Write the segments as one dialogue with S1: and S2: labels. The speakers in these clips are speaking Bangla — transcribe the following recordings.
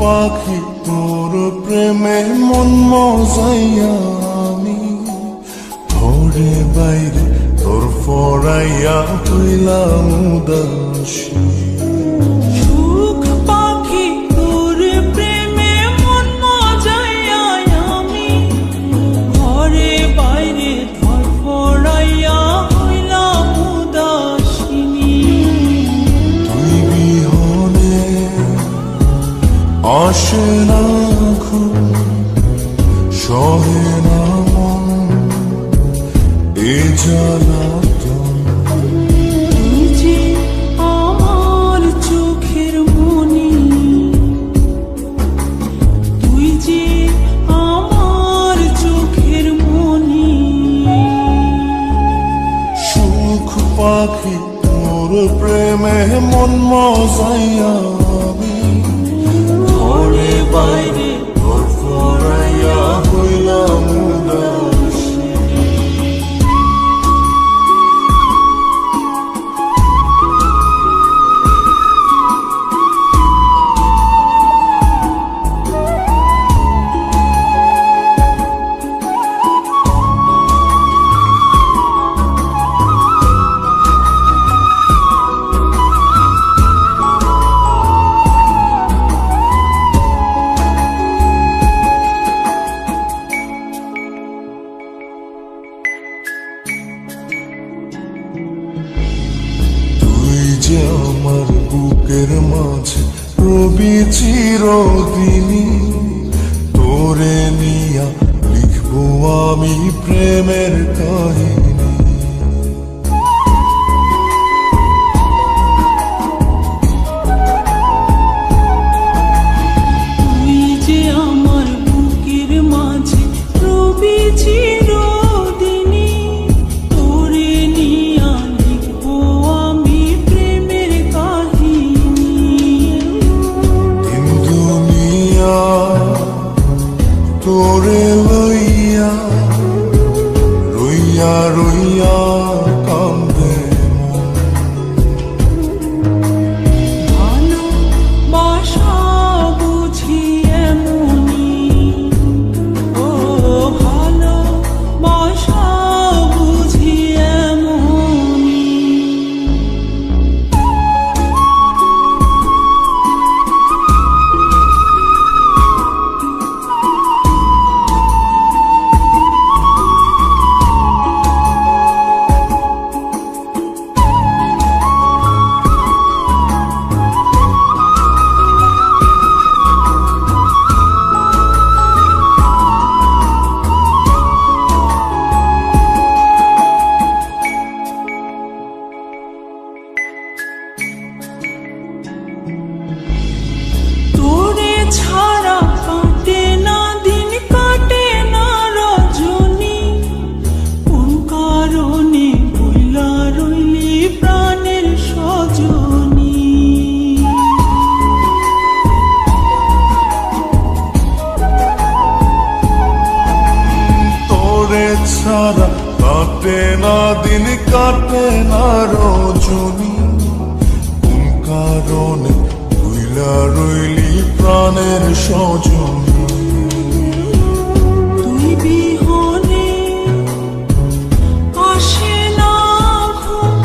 S1: পাখি তোর প্রেমে মন মজাইয়া আমি ঘরে বাইরে তোর ফরাইয়া হইলাম উদাসী।
S2: সুখ পাখি তোর প্রেমে মন মজাইয়া আমি ঘরে বাইরে ধর ফরাইয়া হইলাম উদাসিনী।
S1: তুই বিহনে আসে না ঘুম, সহে না মন এ জ্বালাতন।
S2: তুই যে আমার চোখের মনি, তুই যে আমার চোখের মনি।
S1: সুখ পাখি তোর প্রেমে মন মজাইয়া আমি ঘরে বাইরে তোর ফরাইয়া হইলাম উদাসী। যে আমার বুকের মাঝে রবি চিরদিনী, তোরে নিয়া লিখবো আমি প্রেমের কাহিনী।
S2: তুই যে আমার বুকের মাঝে রবি চিরদিনী, তোরে নিয়া লিখবো আমি প্রেমের কাহিনী।
S1: দিন দুনিয়া তোরে লইয়া রইয়া রইয়া কান্দে মন।
S2: ভালোবাসা বুঝি এমনি, ও ভালোবাসা বুঝি এমনি। তোরে ছাড়া কাটে না দিন, কাটে না রজনী। কোন কারণে ভুলা রইলি প্রাণের সজনী।
S1: তোরে ছাড়া কাটে না দিন, কাটে না রজনী। কোন কারণে ভুইলা রইলি প্রাণের সজনী।
S2: তুই বিহনে আসে না ঘুম,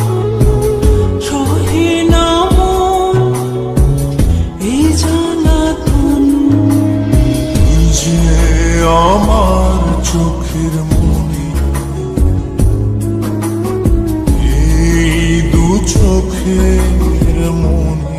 S2: সহে না মন এই জ্বালাতন।
S1: তুই যে আমার চোখের মনি, এই দু চোখের মনি।